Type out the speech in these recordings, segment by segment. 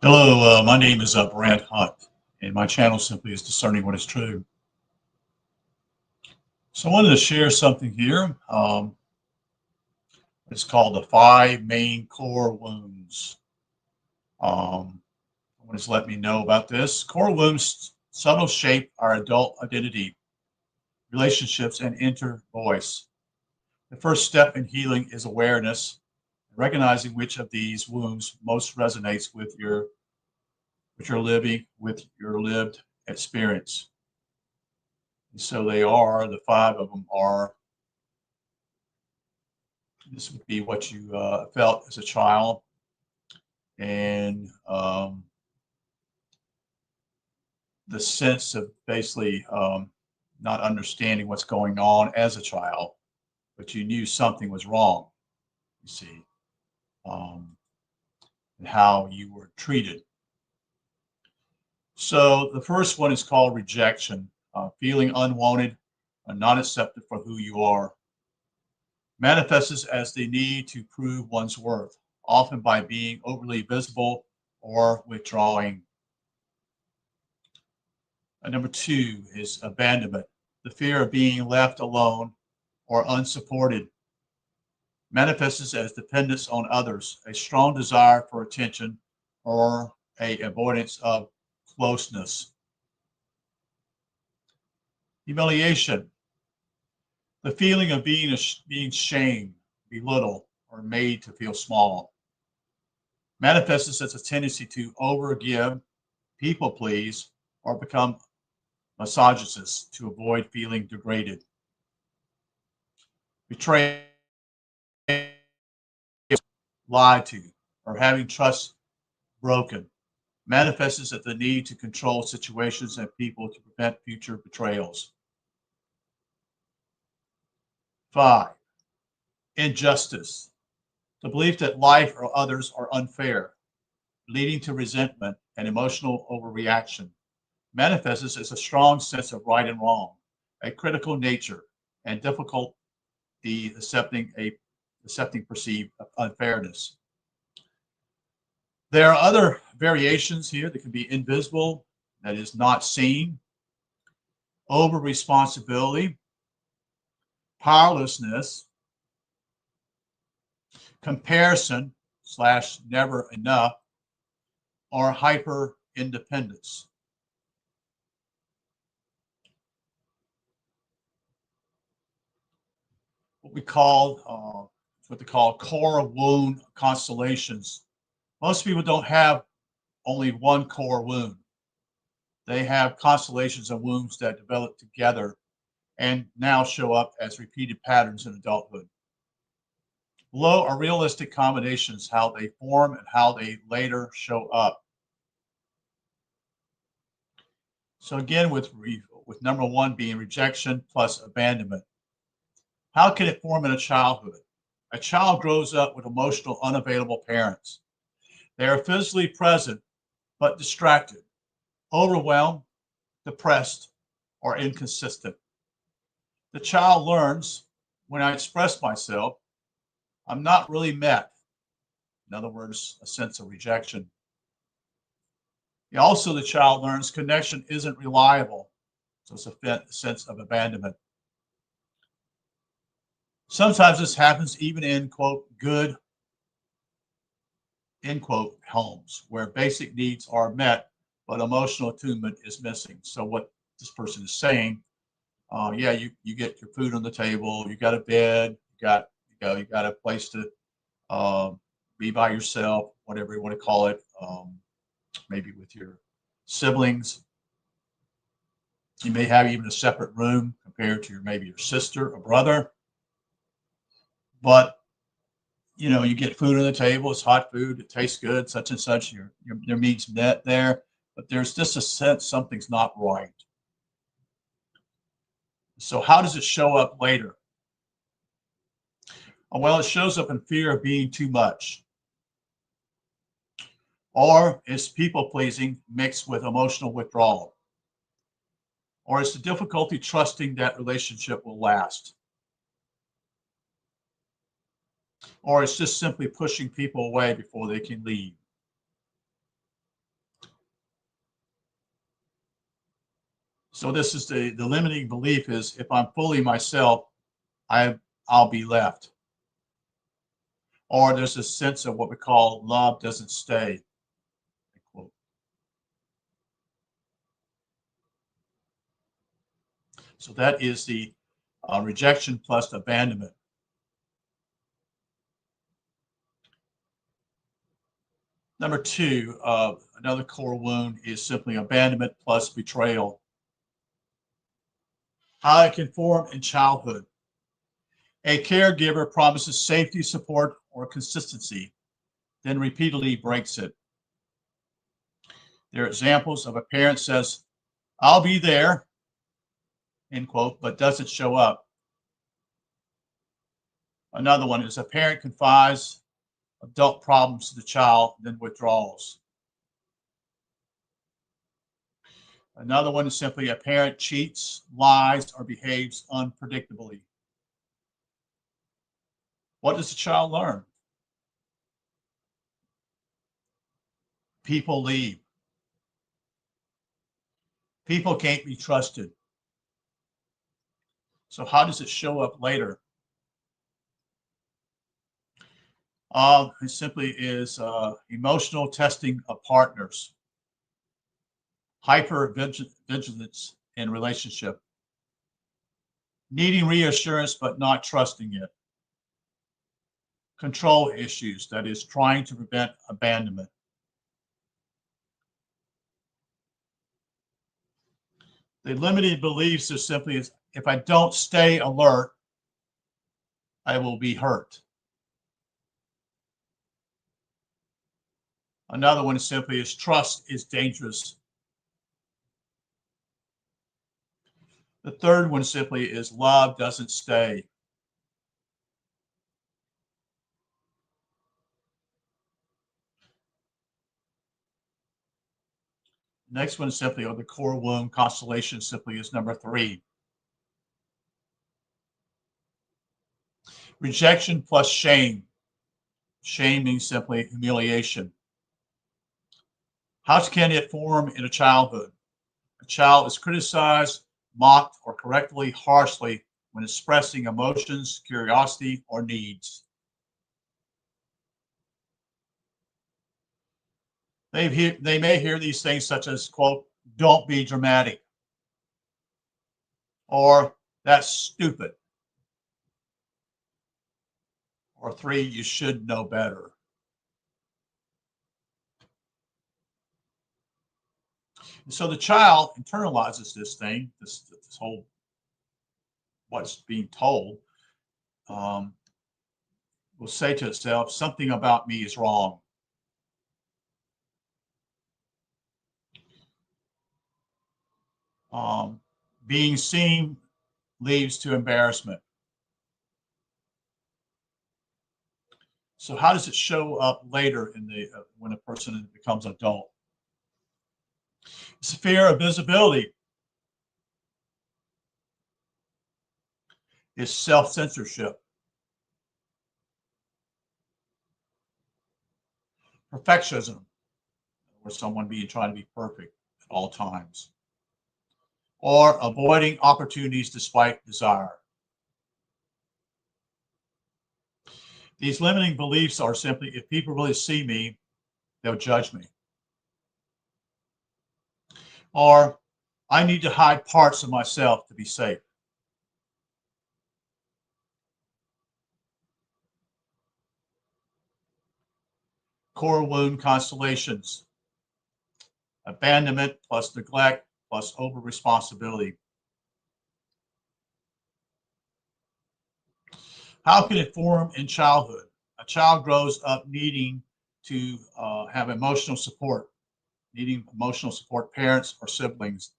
Hello, my name is Brant Hunt, and my channel simply is Discerning What is True. So I wanted to share something here. It's called the five main core wounds. Someone has let me know about this. Core wounds subtle shape our adult identity, relationships, and inner voice. The first step in healing is awareness, recognizing which of these wounds most resonates with your lived experience. And so the five of them are, this would be what you felt as a child, and the sense of basically not understanding what's going on as a child, but you knew something was wrong, you see, um, and how you were treated. So the first one is called rejection, feeling unwanted or not accepted for who you are. Manifests as the need to prove one's worth, often by being overly visible or withdrawing. Number two is abandonment, the fear of being left alone or unsupported. Manifests as dependence on others, a strong desire for attention or a avoidance of closeness. Humiliation, the feeling of being shamed, belittled, or made to feel small. Manifests as a tendency to overgive, people please, or become misogynist to avoid feeling degraded. Betrayal, lied to, or having trust broken. Manifests as the need to control situations and people to prevent future betrayals. Five, injustice, the belief that life or others are unfair, leading to resentment and emotional overreaction. Manifests as a strong sense of right and wrong, a critical nature, and difficulty accepting perceived unfairness. There are other variations here that can be invisible, that is not seen, over responsibility, powerlessness, comparison slash never enough, or hyper independence. What we call, what they call core wound constellations. Most people don't have only one core wound. They have constellations of wounds that develop together and now show up as repeated patterns in adulthood. Below are realistic combinations, how they form and how they later show up. So again, with number one being rejection plus abandonment. How can it form in a childhood? A child grows up with emotional, unavailable parents. They are physically present, but distracted, overwhelmed, depressed, or inconsistent. The child learns, when I express myself, I'm not really met. In other words, a sense of rejection. Also, the child learns connection isn't reliable. So it's a sense of abandonment. Sometimes this happens even in, quote, good, end quote, homes where basic needs are met, but emotional attunement is missing. So what this person is saying, yeah, you get your food on the table, you got a bed, you got a place to be by yourself, whatever you want to call it, maybe with your siblings. You may have even a separate room compared to maybe your sister or brother. But you get food on the table. It's hot food. It tastes good. Such and such. Your needs met there. But there's just a sense something's not right. So how does it show up later? Well, it shows up in fear of being too much, or it's people pleasing mixed with emotional withdrawal, or it's the difficulty trusting that relationship will last, or it's just simply pushing people away before they can leave. So this is the limiting belief is if I'm fully myself, I'll be left. Or there's a sense of what we call love doesn't stay. So that is the rejection plus abandonment. Number two, another core wound is simply abandonment plus betrayal. How it can form in childhood. A caregiver promises safety, support, or consistency, then repeatedly breaks it. There are examples of a parent says, I'll be there, end quote, but doesn't show up. Another one is a parent confides adult problems to the child, then withdraws. Another one is simply a parent cheats, lies, or behaves unpredictably. What does the child learn? People leave. People can't be trusted. So how does it show up later? It simply is emotional testing of partners, hyper vigilance in relationship, needing reassurance but not trusting it, control issues, that is trying to prevent abandonment. The limiting beliefs are simply is if I don't stay alert, I will be hurt. Another one simply is trust is dangerous. The third one simply is love doesn't stay. Next one simply, or the core wound constellation simply is number 3. Rejection plus shame. Shame means simply humiliation. How can it form in a childhood? A child is criticized, mocked, or correctly harshly when expressing emotions, curiosity, or needs. They may hear these things such as, quote, don't be dramatic, or that's stupid, or 3, you should know better. And so the child internalizes this thing, this whole what's being told, will say to itself, something about me is wrong. Being seen leads to embarrassment. So how does it show up later in the when a person becomes adult? It's a fear of visibility. It's self-censorship. Perfectionism, or someone being trying to be perfect at all times. Or avoiding opportunities despite desire. These limiting beliefs are simply, if people really see me, they'll judge me. Or I need to hide parts of myself to be safe. Core wound constellations. Abandonment plus neglect plus over responsibility. How can it form in childhood? A child grows up needing to have emotional support, needing emotional support, parents or siblings.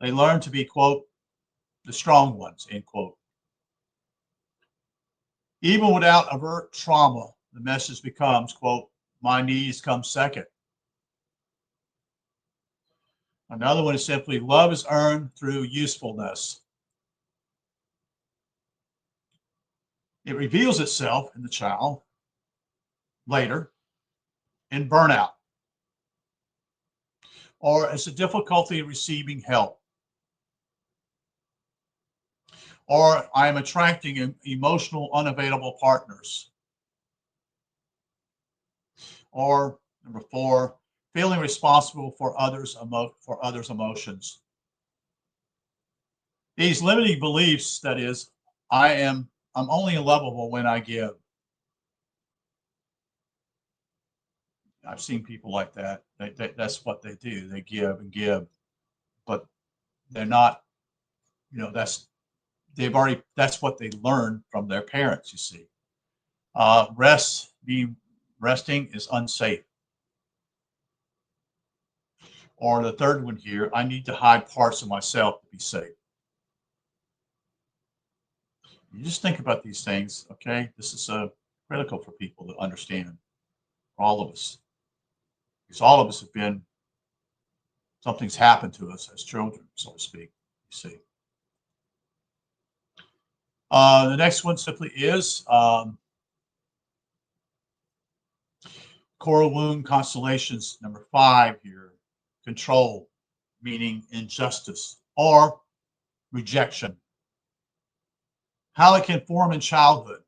They learn to be, quote, the strong ones, end quote. Even without overt trauma, the message becomes, quote, my needs come second. Another one is simply love is earned through usefulness. It reveals itself in the child later in burnout or as a difficulty receiving help. Or I am attracting emotional, unavailable partners. Or number 4, feeling responsible for others' emotions. These limiting beliefs, that is, I'm only lovable when I give. I've seen people like that. That's what they do. They give and give, but they're not. That's what they learned from their parents. You see, resting is unsafe. Or the third one here, I need to hide parts of myself to be safe. You just think about these things, okay? This is critical for people to understand, for all of us, because all of us have been something's happened to us as children, so to speak. You see. The next one simply is coral wound constellations, number 5 here. Control, meaning injustice or rejection. How it can form in childhood.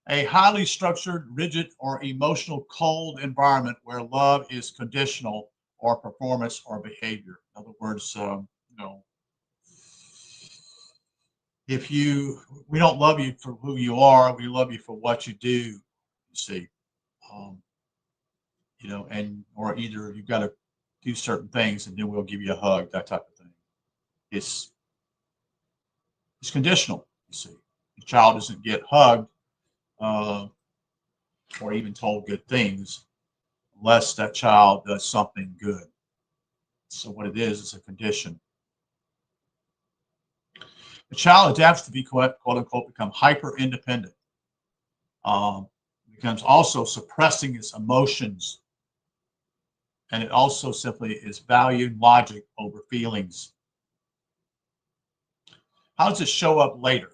A highly structured, rigid, or emotional cold environment where love is conditional or performance or behavior. In other words, if we don't love you for who you are, we love you for what you do. You see, um, and or either you've got to do certain things and then we'll give you a hug, that type of thing. It's conditional. You see, the child doesn't get hugged uh, or even told good things unless that child does something good. So what it is a condition. The child adapts to be quote unquote become hyper independent. Becomes also suppressing its emotions, and it also simply is valuing logic over feelings. How does it show up later?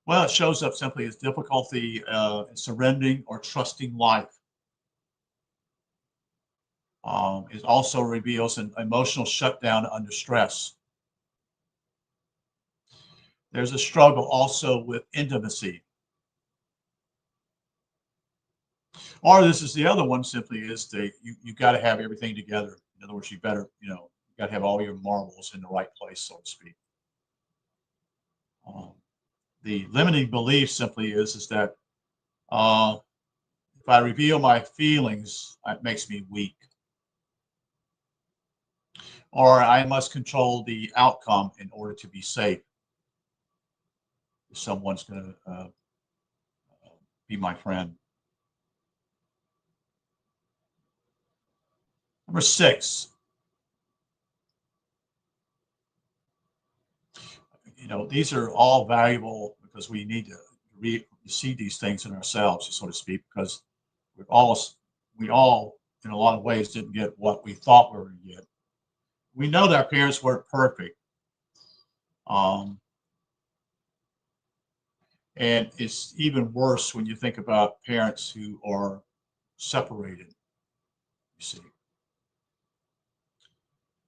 Well, it shows up simply as difficulty in surrendering or trusting life. It also reveals an emotional shutdown under stress. There's a struggle also with intimacy. Or this is the other one simply is you got to have everything together. In other words, you got to have all your marbles in the right place, so to speak. Um, the limiting belief simply is that uh, if I reveal my feelings, it makes me weak. Or I must control the outcome in order to be safe. If someone's going to be my friend. Number 6, these are all valuable because we need to see these things in ourselves, so to speak, because we all, in a lot of ways, didn't get what we thought we were going to get. We know that our parents weren't perfect. And it's even worse when you think about parents who are separated, you see.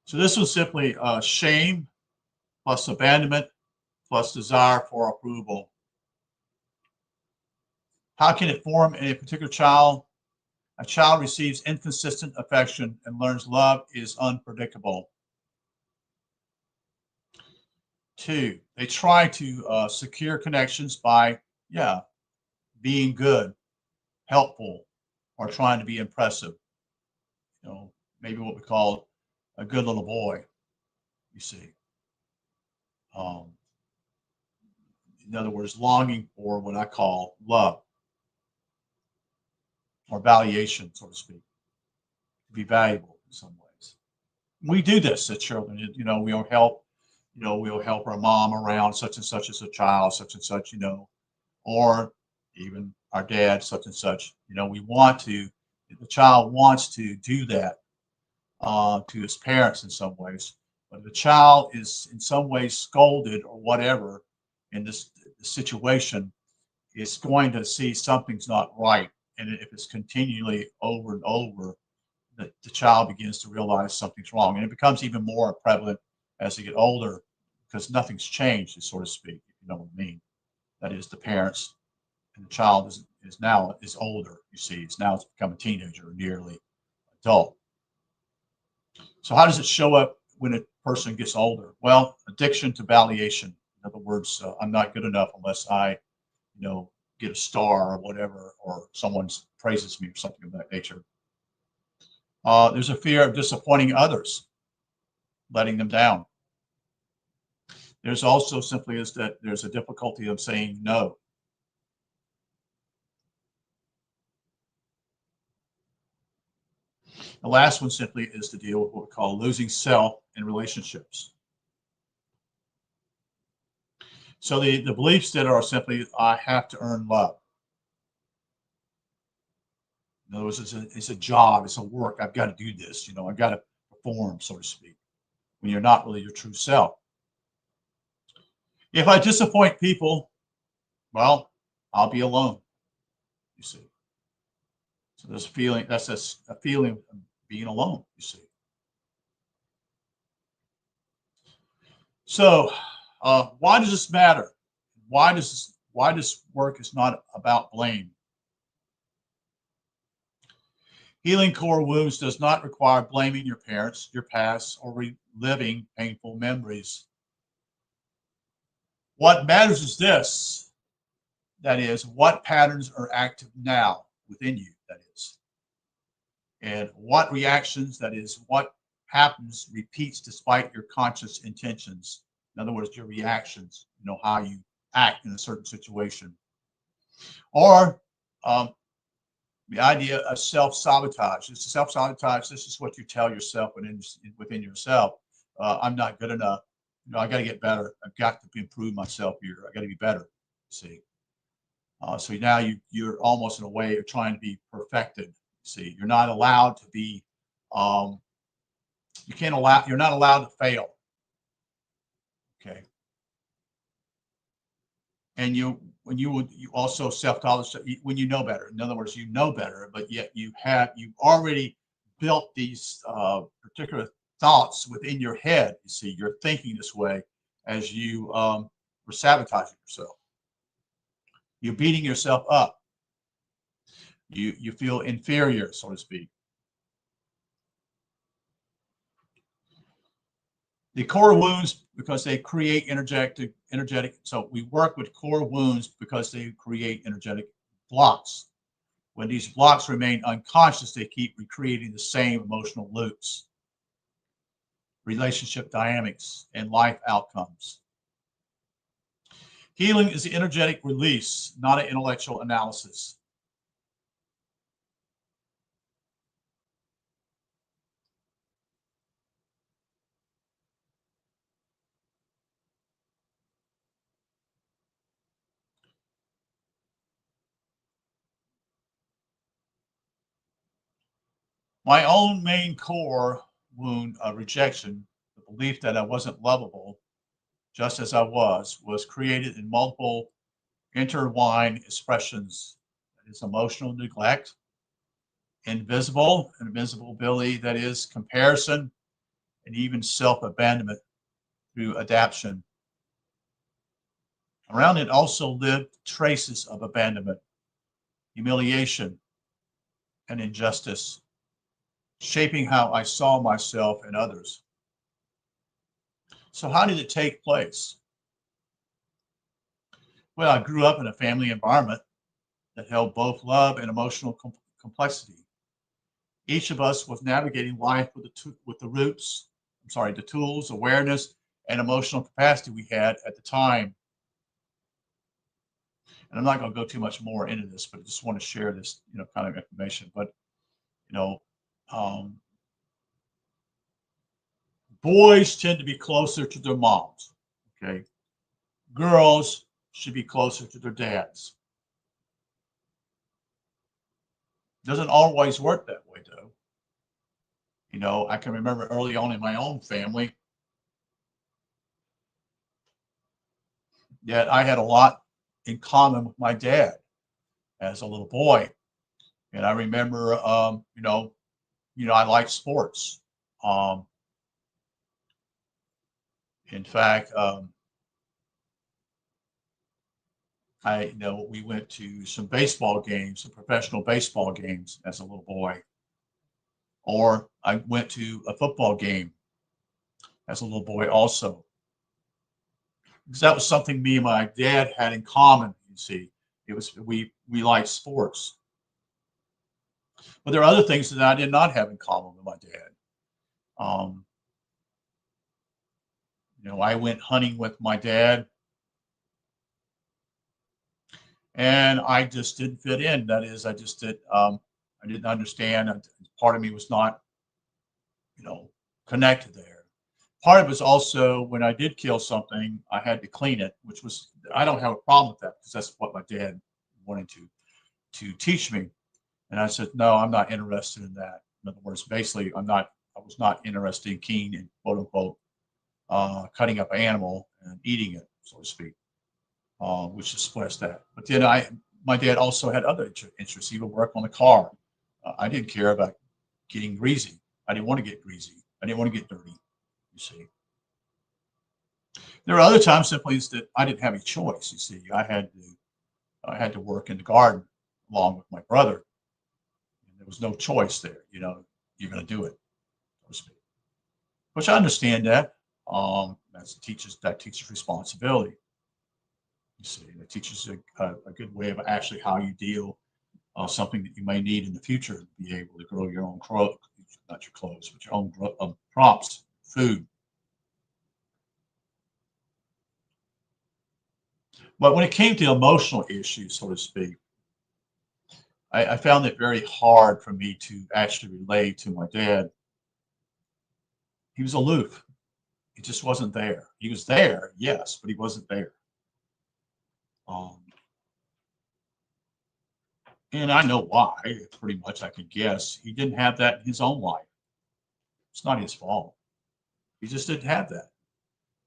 So this was simply shame plus abandonment plus desire for approval. How can it form in a particular child? A child receives inconsistent affection and learns love is unpredictable. 2, they try to secure connections by, being good, helpful, or trying to be impressive. Maybe what we call a good little boy, you see. Um, in other words, longing for what I call love or valuation, so to speak, to be valuable in some ways. We do this as children. We'll help our mom around such and such as a child, such and such, or even our dad, such and such. The child wants to do that to his parents in some ways. But if the child is in some ways scolded or whatever in this situation, is going to see something's not right. And if it's continually over and over, the child begins to realize something's wrong. And it becomes even more prevalent as they get older because nothing's changed, so to speak, if you know what I mean. That is, the parents and the child is older. You see, it's become a teenager or nearly adult. So how does it show up when a person gets older? Well, addiction to validation. In other words, I'm not good enough unless I, get a star or whatever, or someone praises me or something of that nature. There's a fear of disappointing others, letting them down. There's also simply is that there's a difficulty of saying no. The last one simply is to deal with what we call losing self in relationships. So the beliefs that are simply, I have to earn love. In other words, it's a job, it's a work. I've got to do this, I've got to perform, so to speak, when you're not really your true self. If I disappoint people, well, I'll be alone, you see. So there's a feeling, that's a feeling of being alone, you see. So why does this matter? Why this work is not about blame? Healing core wounds does not require blaming your parents, your past, or reliving painful memories. What matters is this, that is, what patterns are active now within you, that is, and what reactions, that is, what happens repeats despite your conscious intentions. In other words, your reactions, how you act in a certain situation. Or the idea of self-sabotage. This self-sabotage, this is what you tell yourself within yourself. I'm not good enough. I got to get better. I've got to improve myself here. I got to be better. See, so now you're almost in a way of trying to be perfected. See, you're not allowed to be. You're not allowed to fail. Okay. And you also self-knowledge when you know better. In other words, you know better, but yet you've already built these particular thoughts within your head. You see, you're thinking this way as you were sabotaging yourself. You're beating yourself up. You feel inferior, so to speak. The core wounds, because they create energetic. So we work with core wounds because they create energetic blocks. When these blocks remain unconscious, they keep recreating the same emotional loops, relationship dynamics, and life outcomes. Healing is the energetic release, not an intellectual analysis. My own main core wound of rejection, the belief that I wasn't lovable just as I was created in multiple intertwined expressions. That is emotional neglect, invisibility, that is comparison, and even self-abandonment through adaptation. Around it also lived traces of abandonment, humiliation, and injustice, shaping how I saw myself and others. So how did it take place? Well, I grew up in a family environment that held both love and emotional complexity. Each of us was navigating life with the tools, awareness, and emotional capacity we had at the time. And I'm not going to go too much more into this, but I just want to share this, kind of information. But, you know, um, boys tend to be closer to their moms. Okay. Girls should be closer to their dads. Doesn't always work that way, though. I can remember early on in my own family that I had a lot in common with my dad as a little boy. And I remember, I liked sports. In fact, we went to some baseball games, some professional baseball games as a little boy, or I went to a football game as a little boy also. Because that was something me and my dad had in common. You see, it was we liked sports, but there are other things that I did not have in common with my dad. Um, I went hunting with my dad, and I just didn't fit in. That is, I didn't understand. Part of me was not, connected there. Part of it was also when I did kill something, I had to clean it, which was I don't have a problem with that because that's what my dad wanted to teach me. And I said, no, I'm not interested in that. In other words, basically, I was not interested in keen and quote unquote cutting up an animal and eating it, so to speak, which expressed that. But then my dad also had other interests. He would work on the car. I didn't care about getting greasy. I didn't want to get greasy. I didn't want to get dirty. You see, there were other times simply is that I didn't have any choice. You see, I had to work in the garden along with my brother. And there was no choice there. You're going to do it, so to speak. Which I understand that. That teaches responsibility. You see, that teaches a good way of actually how you deal something that you may need in the future to be able to grow your own clothes, not your clothes, but your own crops, food. But when it came to emotional issues, so to speak, I found it very hard for me to actually relate to my dad. He was aloof. He just wasn't there. He was there, yes, but he wasn't there. Um, and I know why. Pretty much, I can guess. He didn't have that in his own life. It's not his fault. He just didn't have that,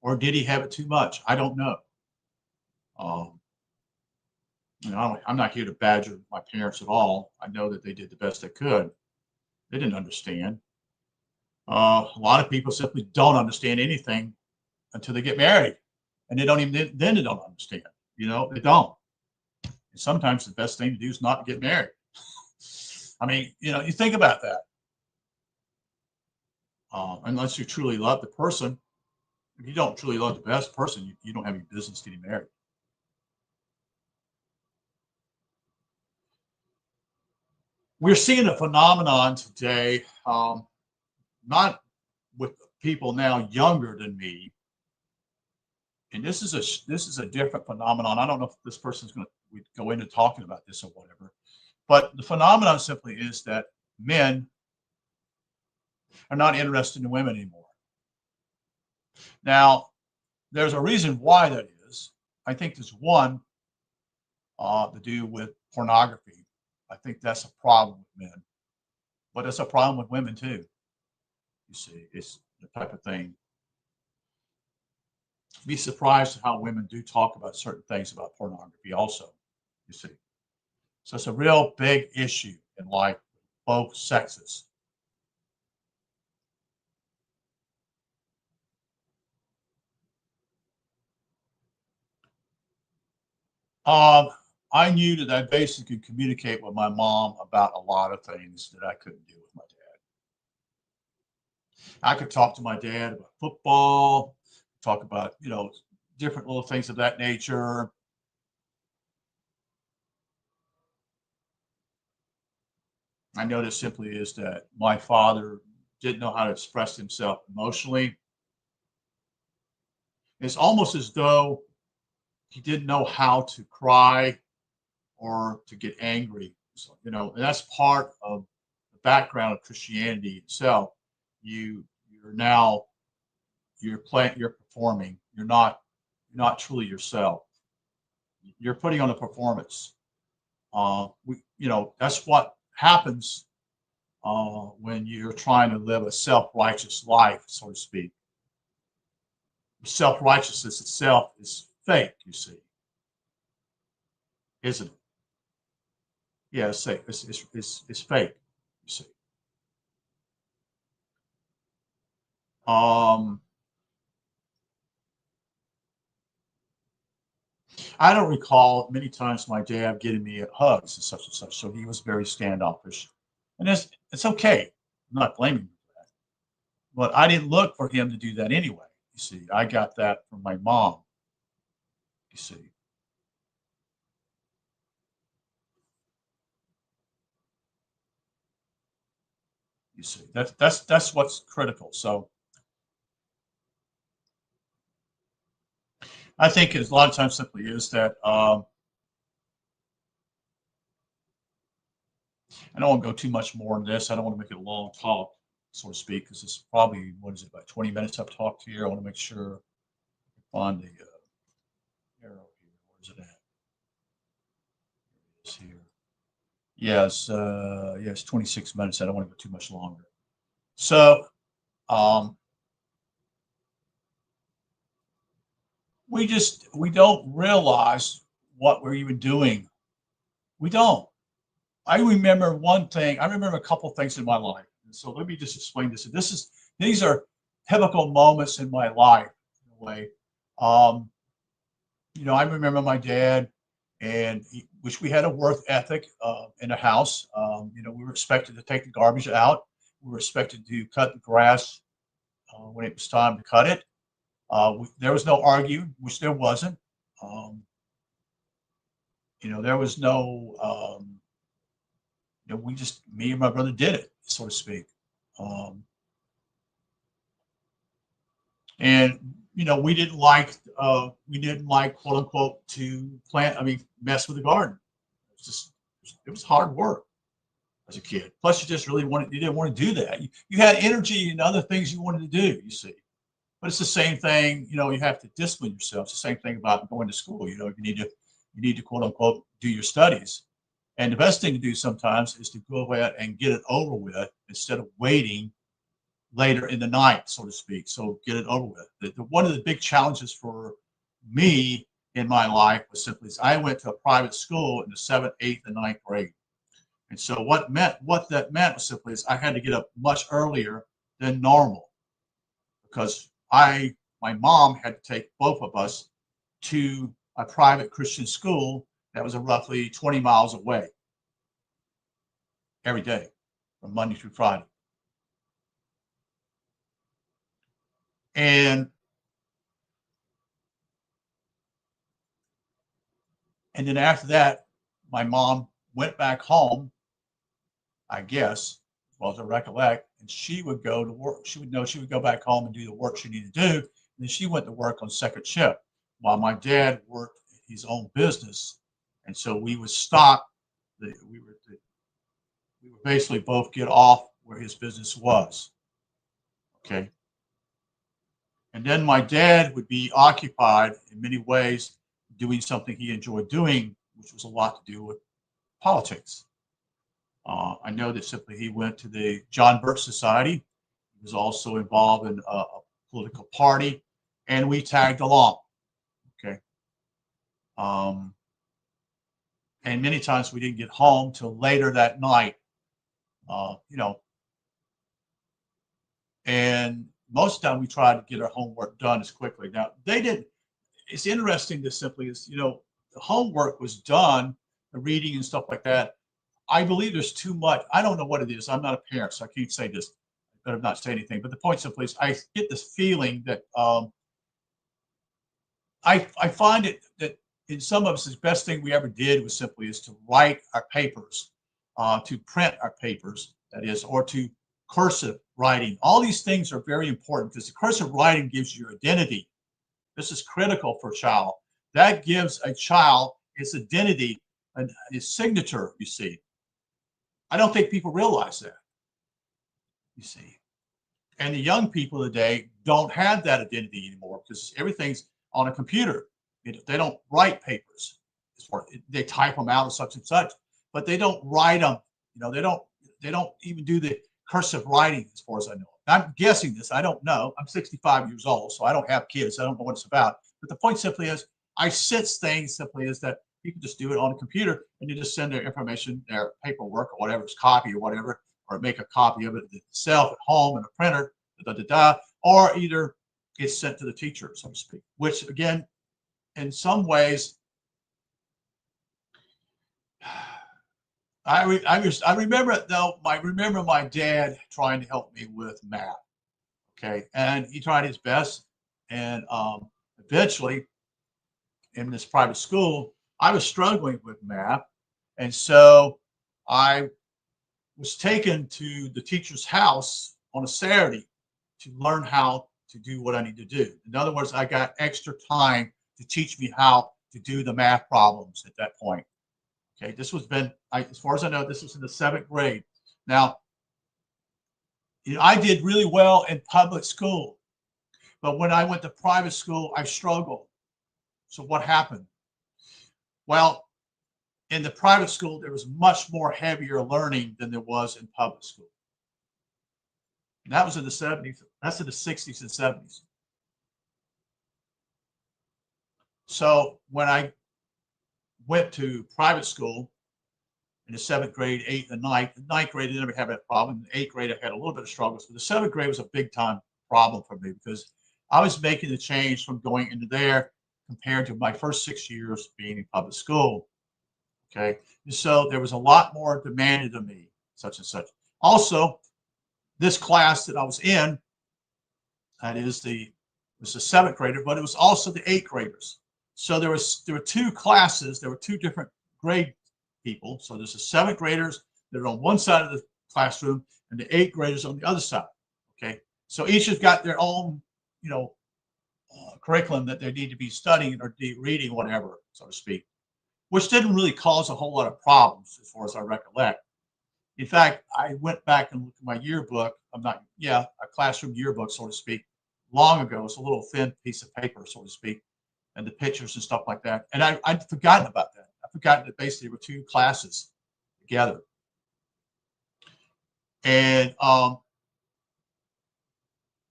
or did he have it too much? I don't know. Um, I'm not here to badger my parents at all. I know that they did the best they could. They didn't understand. A lot of people simply don't understand anything until they get married, and they don't even then they don't understand. They don't. And sometimes the best thing to do is not get married. I mean, you think about that. Unless you truly love the person, if you don't truly love the best person, you don't have any business getting married. We're seeing a phenomenon today, not with people now younger than me, and this is a different phenomenon. I don't know if this person's going to go into talking about this or whatever, but the phenomenon simply is that men are not interested in women anymore. Now, there's a reason why that is. I think there's one to do with pornography. I think that's a problem with men, but it's a problem with women too. You see, it's the type of thing. Be surprised at how women do talk about certain things about pornography also. You see, so it's a real big issue in life, both sexes. Um, I knew that I basically could communicate with my mom about a lot of things that I couldn't do with my dad. I could talk to my dad about football, talk about, different little things of that nature. I noticed simply is that my father didn't know how to express himself emotionally. It's almost as though he didn't know how to cry or to get angry. So, and that's part of the background of Christianity itself. You're now you're performing. You're not truly yourself. You're putting on a performance. That's what happens when you're trying to live a self-righteous life, so to speak. Self-righteousness itself is fake, you see, isn't it? Yeah, it's fake. It's fake, you see. Um, I don't recall many times my dad getting me hugs and such. So he was very standoffish, and it's okay. I'm not blaming him for that, but I didn't look for him to do that anyway. You see, I got that from my mom. You see, that's what's critical. So I think a lot of times simply is that I don't want to go too much more on this. I don't want to make it a long talk, so to speak, because it's probably, what is it, about 20 minutes I've talked here. I want to make sure I find the arrow here. Where is it at? It's here. Yes, yes, 26 minutes. I don't want to go too much longer. So um, we don't realize what we're even doing. We don't. I remember one thing. I remember a couple things in my life. And so let me just explain this. These are pivotal moments in my life in a way. Um, I remember my dad, and which we had a work ethic in the house. We were expected to take the garbage out. We were expected to cut the grass when it was time to cut it. There was no arguing, which there wasn't. Um, there was no. We just me and my brother did it, so to speak. Um, and we didn't like quote unquote to plant. I mean, mess with the garden. It was hard work as a kid. Plus, you didn't want to do that. You had energy and other things you wanted to do. You see, but it's the same thing. You have to discipline yourself. It's the same thing about going to school. You need to quote unquote do your studies. And the best thing to do sometimes is to go ahead and get it over with instead of waiting later in the night, so to speak. So get it over with. One of the big challenges for me in my life was simply I went to a private school in the seventh, eighth, and ninth grade. And so what that meant was simply is I had to get up much earlier than normal because my mom had to take both of us to a private Christian school that was roughly 20 miles away every day from Monday through Friday. And and then after that, my mom went back home, I guess, as well as I recollect, and she would go to work. She would know she would go back home and do the work she needed to do. And then she went to work on second shift while my dad worked his own business. And so we would stop. We would basically both get off where his business was. Okay. And then my dad would be occupied in many ways doing something he enjoyed doing, which was a lot to do with politics. I know that simply he went to the John Birch Society. He was also involved in a political party, and we tagged along. Okay. Um, and many times we didn't get home till later that night. Uh, you know, and most of the time we tried to get our homework done as quickly. Now they didn't. It's interesting to simply is the homework was done, the reading and stuff like that. I believe there's too much. I don't know what it is. I'm not a parent, so I can't say this. I better not say anything. But the point simply is, I get this feeling that I find it that in some of us, the best thing we ever did was simply is to write our papers, to print our papers, that is, or to cursive writing. All these things are very important because the cursive writing gives you your identity. This is critical for a child. That gives a child its identity and his signature, you see. I don't think people realize that, you see. And the young people today don't have that identity anymore because everything's on a computer. They don't write papers. They type them out and such, but they don't write them. They don't even do the cursive writing as far as I know. I'm guessing this. I don't know. I'm 65 years old, so I don't have kids. I don't know what it's about. But the point simply is, I sense things simply is that you can just do it on a computer and you just send their information, their paperwork or whatever, it's copy or whatever, or make a copy of it itself at home in a printer, or either it's sent to the teacher, so to speak, which again, in some ways I remember it though. I remember my dad trying to help me with math. Okay, and he tried his best, and eventually, in this private school, I was struggling with math, and so I was taken to the teacher's house on a Saturday to learn how to do what I need to do. In other words, I got extra time to teach me how to do the math problems at that point. Okay, this was been, as far as I know, this was in the seventh grade. Now, you know, I did really well in public school, but when I went to private school, I struggled. So what happened? Well, in the private school, there was much more heavier learning than there was in public school. And that was in the 70s. That's in the 60s and 70s. So when I went to private school in the seventh grade, eighth, and ninth, the ninth grade, I never had that problem. In the eighth grade, I had a little bit of struggles, but the seventh grade was a big time problem for me because I was making the change from going into there compared to my first 6 years being in public school. Okay. And so there was a lot more demanded of me, such and such. Also, this class that I was in, that is it was the seventh grader, but it was also the eighth graders. So there were two classes, there were two different grade people. So there's the seventh graders that are on one side of the classroom and the eighth graders on the other side. Okay. So each has got their own, you know, curriculum that they need to be studying or reading, whatever, so to speak, which didn't really cause a whole lot of problems as far as I recollect. In fact, I went back and looked at my yearbook. A classroom yearbook, so to speak, long ago. It's a little thin piece of paper, so to speak, and the pictures and stuff like that. And I'd forgotten about that. I forgotten that basically there were two classes together. And,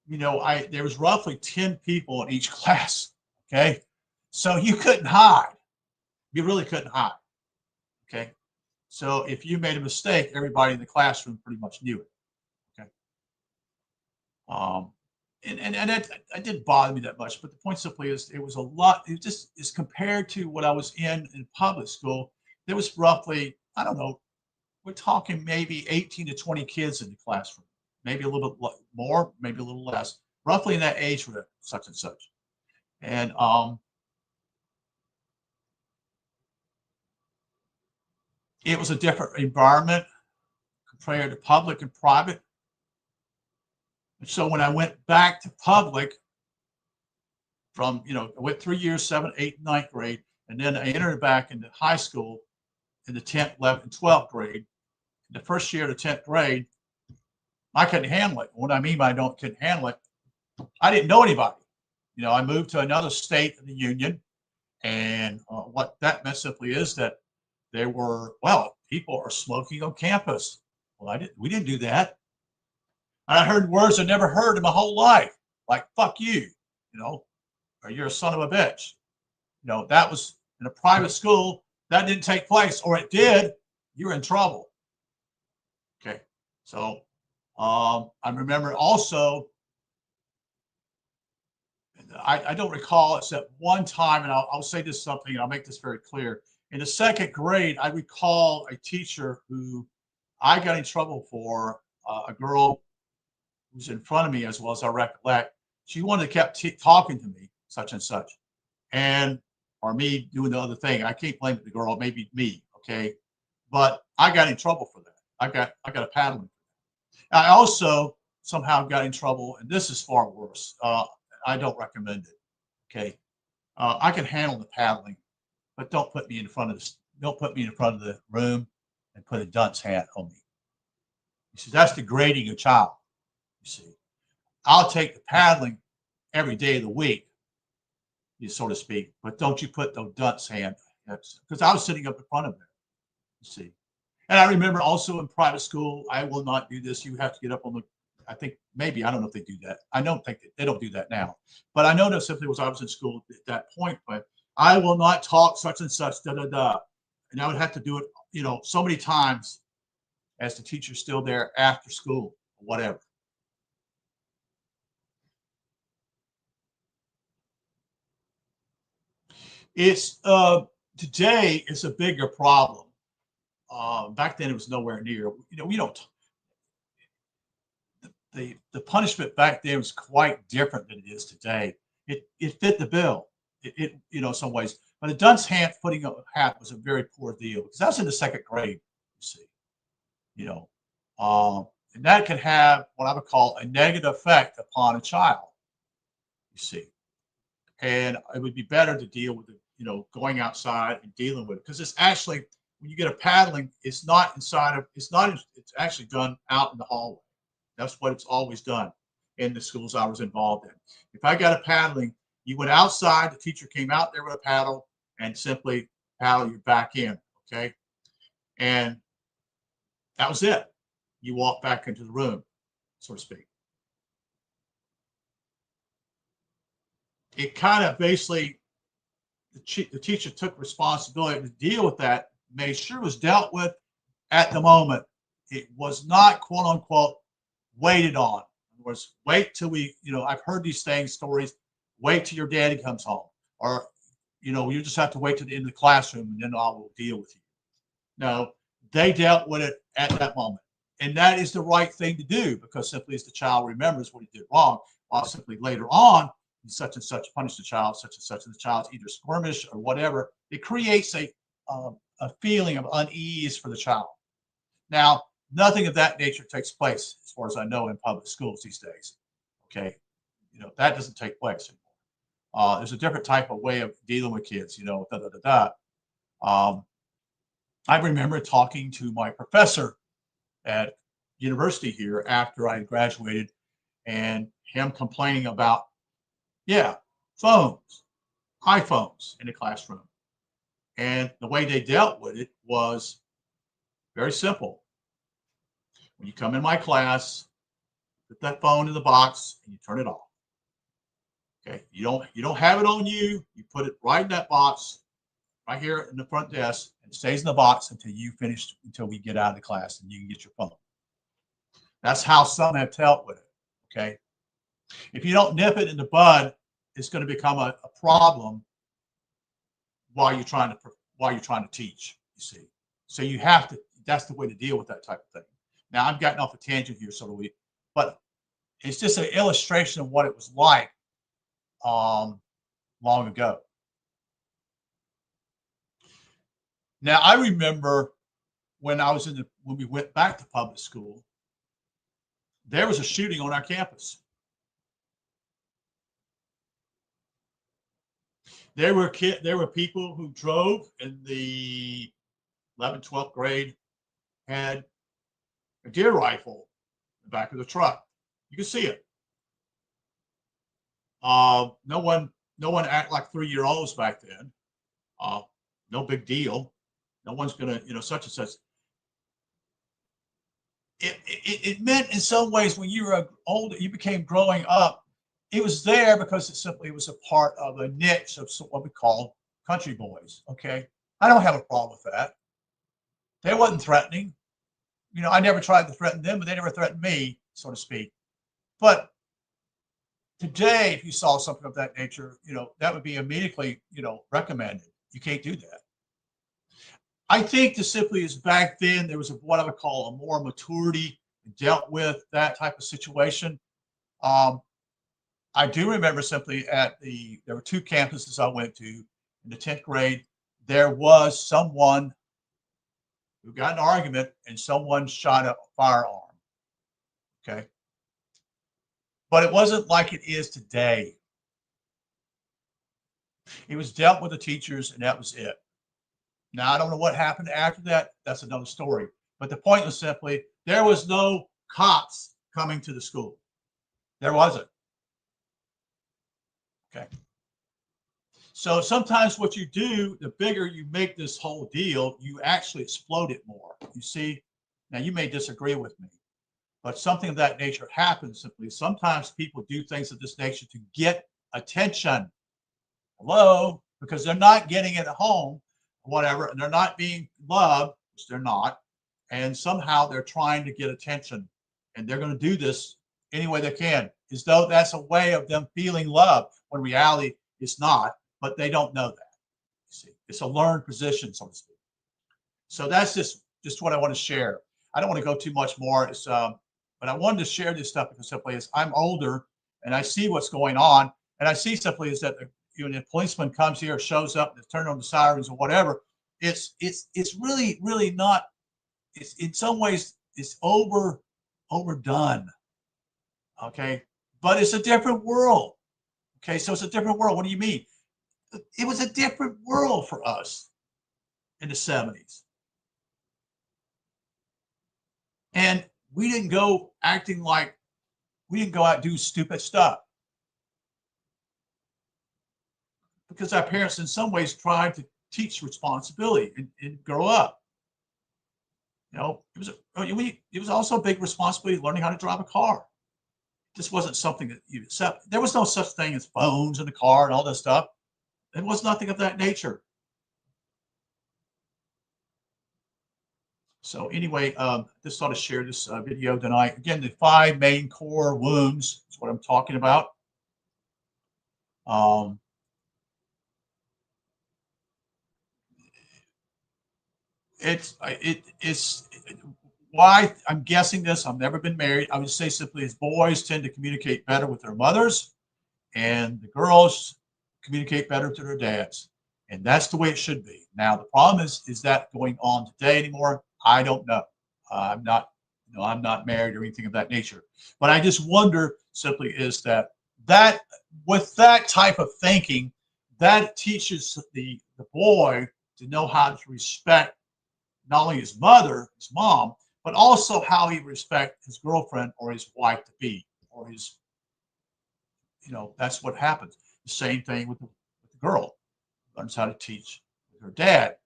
you know, there was roughly 10 people in each class. Okay. So you couldn't hide. You really couldn't hide. Okay. So if you made a mistake, everybody in the classroom pretty much knew it. Okay. Um, and that didn't bother me that much. But the point simply is, it was a lot. It just is compared to what I was in public school. There was roughly, I don't know, we're talking maybe 18 to 20 kids in the classroom, maybe a little bit more, maybe a little less, roughly in that age group, such and such. And it was a different environment compared to public and private. And so when I went back to public, from, you know, I went 3 years, 7th, 8th, 9th grade, and then I entered back into high school in the 10th, 11th, and 12th grade. In the first year of the 10th grade, I couldn't handle it. What I mean by couldn't handle it, I didn't know anybody. You know, I moved to another state of the union, and what that meant simply is that there were, well, people are smoking on campus. Well, we didn't do that. And I heard words I never heard in my whole life, like "fuck you," you know, or "you're a son of a bitch." You know, that was in a private school. That didn't take place, or it did. You're in trouble. Okay, so I remember also. I don't recall except one time, and I'll say this something, and I'll make this very clear. In the second grade, I recall a teacher who I got in trouble for, a girl who was in front of me, as well as I recollect. She wanted to keep talking to me, such and such, and or me doing the other thing. I can't blame the girl, maybe me, okay? But I got in trouble for that. I got a paddling. I also somehow got in trouble, and this is far worse. I don't recommend it. Okay, I can handle the paddling, but don't put me in front of this. Don't put me in front of the room and put a dunce hat on me. You see, that's degrading a child. You see, I'll take the paddling every day of the week, so to speak, but don't you put the dunce hat, because I was sitting up in front of them. You see, and I remember also in private school, I will not do this. You have to get up on the. I think maybe I don't know if they do that. I don't think they don't do that now, but I know that simply was I was in school at that point. But I will not talk such and such, da da da, and I would have to do it, you know, so many times as the teacher's still there after school, or whatever. It's today it's a bigger problem. back then it was nowhere near. We don't. The punishment back then was quite different than it is today. It fit the bill. In some ways. But a dunce putting a hat was a very poor deal because that's in the second grade. You see, you know, and that can have what I would call a negative effect upon a child. You see, and it would be better to deal with it, going outside and dealing with it because it's actually when you get a paddling, it's not inside of, it's not, it's actually done out in the hallway. That's what it's always done in the schools I was involved in. If I got a paddling, you went outside, the teacher came out there with a paddle and simply paddle you back in, okay? And that was it. You walk back into the room, so to speak. It kind of basically, the teacher took responsibility to deal with that, made sure it was dealt with at the moment. It was not, quote unquote, waited on. In other words, wait till I've heard these stories, wait till your daddy comes home. Or, you just have to wait till the end of the classroom and then I will deal with you. No, they dealt with it at that moment. And that is the right thing to do because simply as the child remembers what he did wrong, while simply later on, such and such punish the child, such and such, and the child's either squirmish or whatever. It creates a feeling of unease for the child. Now, nothing of that nature takes place, as far as I know, in public schools these days. Okay, that doesn't take place anymore. There's a different type of way of dealing with kids. I remember talking to my professor at university here after I graduated, and him complaining about, phones, iPhones in the classroom, and the way they dealt with it was very simple. When you come in my class, put that phone in the box and you turn it off. Okay, you don't have it on you. You put it right in that box, right here in the front desk, and it stays in the box until we get out of the class and you can get your phone. That's how some have dealt with it. Okay, if you don't nip it in the bud, it's going to become a problem while you're trying to teach. You see, so you have to. That's the way to deal with that type of thing. Now, I've gotten off a tangent here, but it's just an illustration of what it was like long ago. Now, I remember when we went back to public school, there was a shooting on our campus. There were people who drove in the 11th, 12th grade, had a deer rifle in the back of the truck. You can see it. No one act like 3-year-olds back then. No big deal. No one's gonna, such and such. It meant in some ways when you were older, you became growing up, it was there because it was a part of a niche of what we call country boys. Okay, I don't have a problem with that. They wasn't threatening. I never tried to threaten them, but they never threatened me, so to speak. But today, if you saw something of that nature, that would be immediately, recommended. You can't do that. I think simply is back then there was what I would call a more maturity dealt with that type of situation. I do remember simply there were 2 campuses I went to in the 10th grade. There was someone who got an argument and someone shot a firearm. Okay. But it wasn't like it is today. It was dealt with the teachers and that was it. Now, I don't know what happened after that. That's another story. But the point was simply, there was no cops coming to the school. There wasn't. Okay. So sometimes what you do, the bigger you make this whole deal, you actually explode it more. You see, now you may disagree with me, but something of that nature happens simply. Sometimes people do things of this nature to get attention. Hello? Because they're not getting it at home, whatever, and they're not being loved, which they're not. And somehow they're trying to get attention. And they're going to do this any way they can, as though that's a way of them feeling love, when in reality it's not. But they don't know that. You see, it's a learned position, so to speak. So that's just just what I want to share. I don't want to go too much more. But I wanted to share this stuff because simply is I'm older and I see what's going on, and I see simply is that the policeman comes here, shows up, and turn on the sirens or whatever. It's really not. It's in some ways it's overdone. Okay, but it's a different world. Okay, so it's a different world. What do you mean? It was a different world for us in the 70s. And we didn't go acting like we didn't go out and do stupid stuff because our parents, in some ways, tried to teach responsibility and grow up. You know, it was also a big responsibility learning how to drive a car. This wasn't something that you accept. There was no such thing as phones in the car and all this stuff. It was nothing of that nature. So anyway, just thought to share this video tonight. Again, the 5 main core wounds is what I'm talking about. It's why I'm guessing this. I've never been married. I would say simply as boys tend to communicate better with their mothers, and the girls communicate better to their dads. And that's the way it should be. Now, the problem is that going on today anymore? I don't know. I'm not, I'm not married or anything of that nature. But I just wonder simply is that with that type of thinking, that teaches the boy to know how to respect not only his mother, his mom, but also how he respect his girlfriend or his wife to be, or his, that's what happens. The same thing with the girl. Learns how to teach with her dad,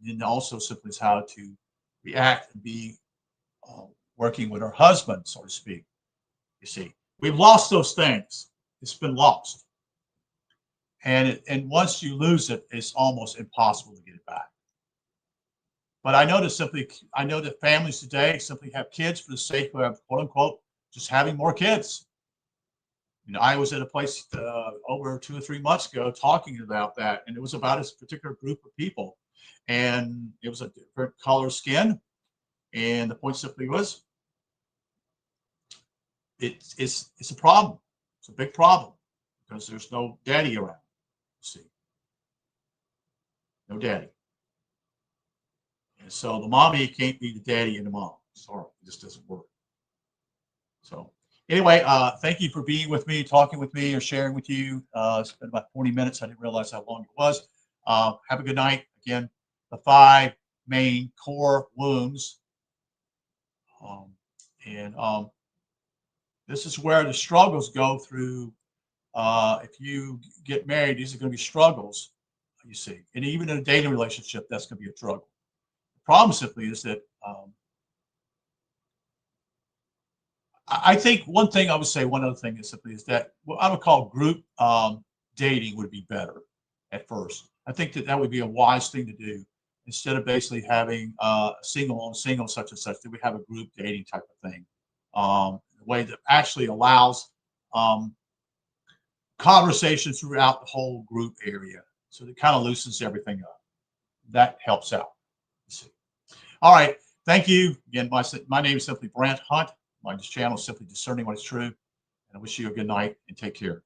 and also simply is how to react and be working with her husband, so to speak. You see, we've lost those things. It's been lost, and once you lose it, it's almost impossible to get it back. But I know that families today simply have kids for the sake of quote unquote just having more kids. I was at a place over 2 or 3 months ago talking about that, and it was about a particular group of people, and it was a different color skin, and the point simply was, it's a problem. It's a big problem because there's no daddy around. See, no daddy, and so the mommy can't be the daddy and the mom. Sorry, it just doesn't work. So. Anyway, thank you for being with me, talking with me, or sharing with you. It's been about 40 minutes. I didn't realize how long it was. Have a good night. Again, the 5 main core wounds. This is where the struggles go through. If you get married, these are going to be struggles, you see. And even in a dating relationship, that's going to be a struggle. The problem simply is that I think one thing I would say, one other thing is simply is that what I would call group dating would be better at first. I think that would be a wise thing to do instead of basically having single on single such and such. That we have a group dating type of thing, a way that actually allows conversations throughout the whole group area. So it kind of loosens everything up. That helps out. See. All right. Thank you. Again, my name is simply Brent Hunt. My channel is simply Discerning What is True. And I wish you a good night and take care.